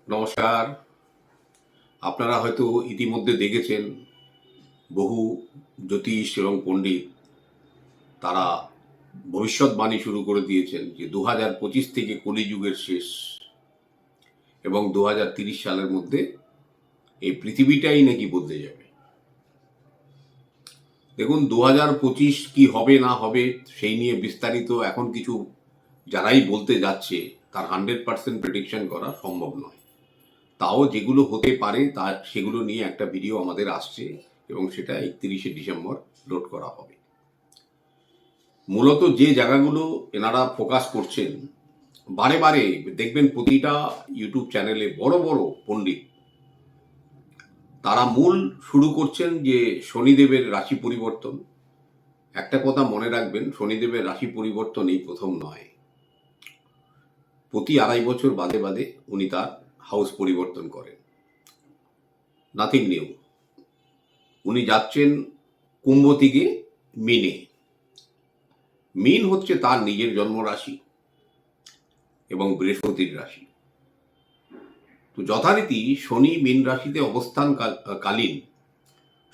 নমস্কার। আপনারা হয়তো ইতিমধ্যে দেখেছেন বহু জ্যোতিষ এবং পণ্ডিত তারা ভবিষ্যৎবাণী শুরু করে দিয়েছেন যে 2025 থেকে কলিযুগের শেষ এবং 2030 সালের মধ্যে এই পৃথিবীটাই নাকি বদলে যাবে। দেখুন, 2025 কি হবে না হবে সেই নিয়ে বিস্তারিত এখন কিছু যারাই বলতে যাচ্ছে তার 100% প্রেডিকশন করা সম্ভব নয়। তাও যেগুলো হতে পারে সেগুলো নিয়ে একটা ভিডিও আমাদের আসছে এবং সেটা 31শে ডিসেম্বর লোড করা হবে। মূলত যে জায়গাগুলো এনারা ফোকাস করছেন, বারে বারে দেখবেন প্রতিটা ইউটিউব চ্যানেলে বড় বড় পণ্ডিত তারা মূল শুরু করছেন যে শনিদেবের রাশি পরিবর্তন। একটা কথা মনে রাখবেন, শনিদেবের রাশি পরিবর্তন এই প্রথম নয়। প্রতি 2.5 বছর বাদে বাদে উনি তার হাউস পরিবর্তন করেন। Nothing new. উনি যাচ্ছেন কুম্ভ থেকে মীনে। মীন হচ্ছে তার নিজের জন্মরাশি এবং বৃহস্পতির রাশি। তো যথারীতি শনি মীন রাশিতে অবস্থান কালীন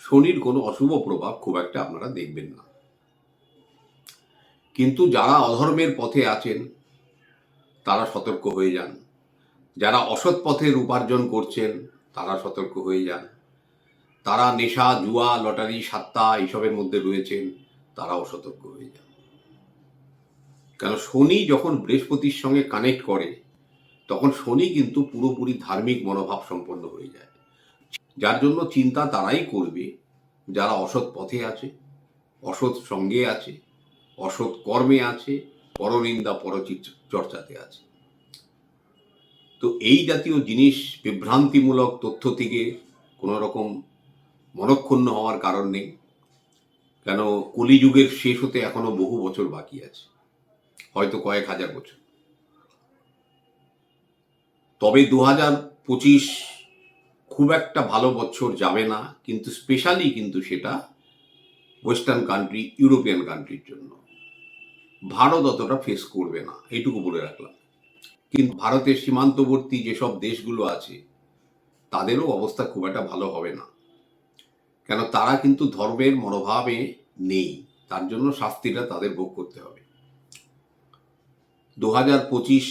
শনির কোনো অশুভ প্রভাব খুব একটা আপনারা দেখবেন না। কিন্তু যারা অধর্মের পথে আছেন তারা সতর্ক হয়ে যান, যারা অসৎ পথের উপার্জন করছেন তারা সতর্ক হয়ে যান, তারা নেশা, জুয়া, লটারি, সাত্তা এইসবের মধ্যে রয়েছেন তারাও সতর্ক হয়ে যান। কেন, শনি যখন বৃহস্পতির সঙ্গে কানেক্ট করে তখন শনি কিন্তু পুরোপুরি ধার্মিক মনোভাব সম্পন্ন হয়ে যায়। যার জন্য চিন্তা তারাই করবে যারা অসৎ পথে আছে, অসৎ সঙ্গে আছে, অসৎ কর্মে আছে, পরনিন্দা পরচর্চাতে আছে। তো এই জাতীয় জিনিস, বিভ্রান্তিমূলক তথ্য থেকে কোনো রকম মনক্ষুণ্ণ হওয়ার কারণ নেই। কেন, কলিযুগের শেষ হতে এখনো বহু বছর বাকি আছে, হয়তো কয়েক হাজার বছর। তবে 2025 খুব একটা ভালো বছর যাবে না, কিন্তু স্পেশালি কিন্তু সেটা ওয়েস্টার্ন কান্ট্রি, ইউরোপিয়ান কান্ট্রির জন্য। ভারত অতটা ফেস করবে না, এইটুকু বলে রাখলাম। কিন্তু ভারতের সীমান্তবর্তী যেসব দেশগুলো আছে তাদেরও অবস্থা খুব একটা ভালো হবে না। কেন, তারা কিন্তু ধর্মের মনোভাবে নেই, তার জন্য শাস্তিটা তাদের ভোগ করতে হবে। 2025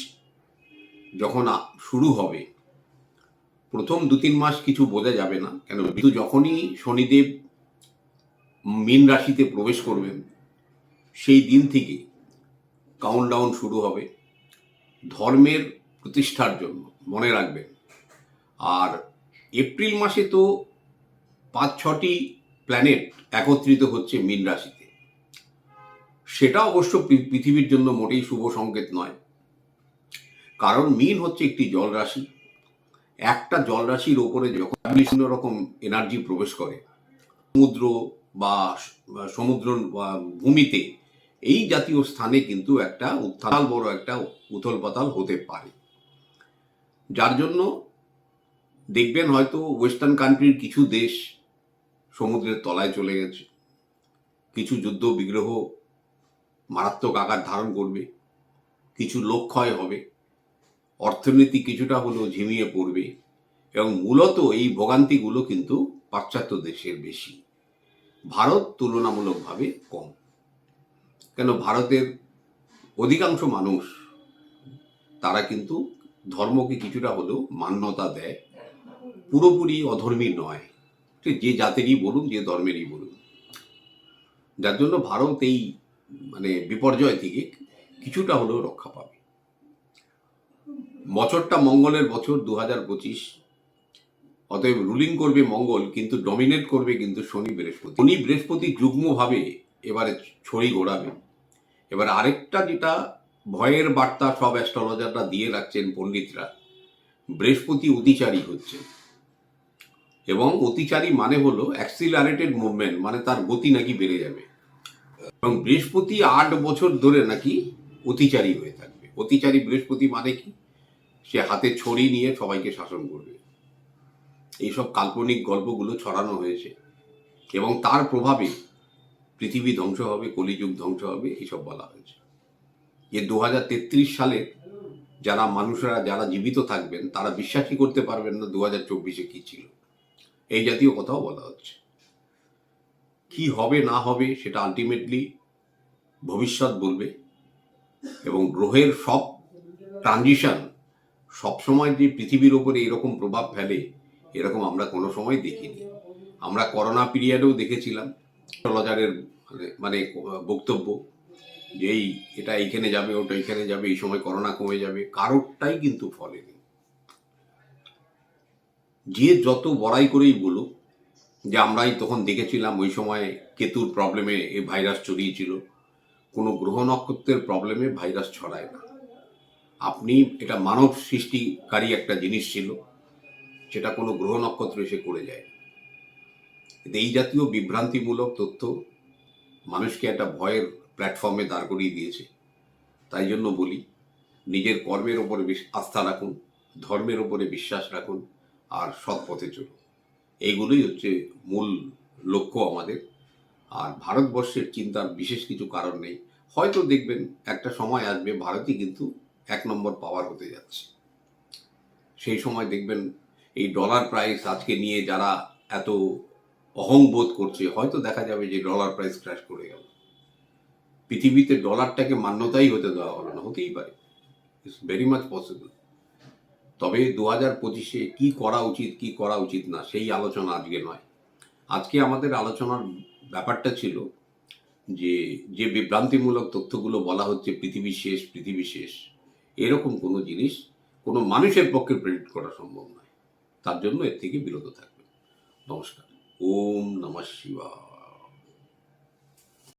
যখন শুরু হবে, প্রথম 2-3 মাস কিছু বোঝা যাবে না। কেন, কিন্তু যখনই শনিদেব মীন রাশিতে প্রবেশ করবেন সেই দিন থেকে কাউন্টডাউন শুরু হবে ধর্মের প্রতিষ্ঠার জন্য, মনে রাখবেন। আর এপ্রিল মাসে তো 5-6টি প্ল্যানেট একত্রিত হচ্ছে মীন রাশিতে। সেটা অবশ্য পৃথিবীর জন্য মোটেই শুভ সংকেত নয়, কারণ মীন হচ্ছে একটি জল রাশি। একটা জল রাশির ওপরে যখন বিভিন্ন রকম এনার্জি প্রবেশ করে, সমুদ্র বা সমুদ্র বা ভূমিতে, এই জাতীয় স্থানে কিন্তু একটা উত্তাল বড় একটা উথল পাতাল হতে পারে। যার জন্য দেখবেন হয়তো ওয়েস্টার্ন কান্ট্রির কিছু দেশ সমুদ্রের তলায় চলে গেছে, কিছু যুদ্ধ বিগ্রহ মারাত্মক আকার ধারণ করবে, কিছু লোক ক্ষয় হবে, অর্থনীতি কিছুটা হলেও ঝিমিয়ে পড়বে। এবং মূলত এই ভোগান্তিগুলো কিন্তু পাশ্চাত্য দেশের বেশি, ভারত তুলনামূলকভাবে কম। কেন, ভারতের অধিকাংশ মানুষ তারা কিন্তু ধর্মকে কিছুটা হলেও মান্যতা দেয়, পুরোপুরি অধর্মী নয়, যে জাতেরই বলুন, যে ধর্মেরই বলুন। যার জন্য ভারত এই বিপর্যয় থেকে কিছুটা হলেও রক্ষা পাবে। বছরটা মঙ্গলের বছর 2025, অতএব রুলিং করবে মঙ্গল, কিন্তু ডমিনেট করবে কিন্তু শনি বৃহস্পতি। শনি বৃহস্পতি যুগ্মভাবে এবারে ছড়ি ঘোরাবে। এবার আরেকটা যেটা ভয়ের বার্তা সব অ্যাস্ট্রোলজাররা দিয়ে রাখছেন পণ্ডিতরা, বৃহস্পতি অতিচারী হচ্ছে। এবং অতিচারী মানে হলো অ্যাক্সিলারেটেড মুভমেন্ট, মানে তার গতি নাকি বেড়ে যাবে। এবং বৃহস্পতি 8 বছর ধরে নাকি অতিচারী হয়ে থাকবে। অতিচারী বৃহস্পতি মানে কি? সে হাতে ছড়ি নিয়ে সবাইকে শাসন করবে। এইসব কাল্পনিক গল্পগুলো ছড়ানো হয়েছে এবং তার প্রভাবে পৃথিবী ধ্বংস হবে, কলিযুগ ধ্বংস হবে, এইসব বলা হয়েছে। যে 2033 সালে যারা মানুষরা যারা জীবিত থাকবেন তারা বিশ্বাসই করতে পারবেন না 2024-এ কি ছিল। এই জাতীয় কথাও বলা হচ্ছে। কি হবে না হবে সেটা আলটিমেটলি ভবিষ্যৎ বলবে, এবং গ্রহের সব ট্রানজিশন সবসময় যে পৃথিবীর ওপরে এরকম প্রভাব ফেলে এরকম আমরা কোনো সময় দেখিনি। আমরা করোনা পিরিয়ডেও দেখেছিলাম অ্যাস্ট্রোলজারের মানে বক্তব্য যে এটা এইখানে যাবে, ওটা এইখানে যাবে, এই সময় করোনা কমে যাবে, কারোরটাই কিন্তু ফলেনি। যে যত বড়াই করেই বলুক যে আমরাই তখন দেখেছিলাম ওই সময় কেতুর প্রবলেমে এই ভাইরাস ছড়িয়েছিল, কোনো গ্রহ নক্ষত্রের প্রবলেমে ভাইরাস ছড়ায় না। আপনি এটা মানব সৃষ্টিকারী একটা জিনিস ছিল, সেটা কোনো গ্রহ নক্ষত্র এসে করে যায়। এই জাতীয় বিভ্রান্তিমূলক তথ্য মানুষকে একটা ভয়ের প্ল্যাটফর্মে দাঁড় করিয়ে দিয়েছে। তাই জন্য বলি, নিজের কর্মের ওপরে আস্থা রাখুন, ধর্মের ওপরে বিশ্বাস রাখুন, আর সৎ পথে চলুন। এইগুলোই হচ্ছে মূল লক্ষ্য আমাদের। আর ভারতবর্ষের চিন্তার বিশেষ কিছু কারণ নেই। হয়তো দেখবেন একটা সময় আসবে ভারতই কিন্তু 1 নম্বর পাওয়ার হতে যাচ্ছে। সেই সময় দেখবেন এই ডলার প্রাইস আজকে নিয়ে যারা এত অহংবোধ করছে, হয়তো দেখা যাবে যে ডলার প্রাইস ক্র্যাশ করে গেল। পৃথিবীতে ডলারটাকে মান্যতাই হতে দেওয়া হলো না, হতেই পারে, ইটস ভেরি মাচ পসিবল। তবে 2025-এ কি করা উচিত কি করা উচিত না সেই আলোচনা আজকে নয়। আজকে আমাদের আলোচনার ব্যাপারটা ছিল যে যে বিভ্রান্তিমূলক তথ্যগুলো বলা হচ্ছে পৃথিবী শেষ পৃথিবী শেষ, এরকম কোনো জিনিস কোনো মানুষের পক্ষে প্রেডিক্ট করা সম্ভব নয়। তার জন্য এর থেকে বিরত থাকবে। নমস্কার। ওম নমঃ শিবায়।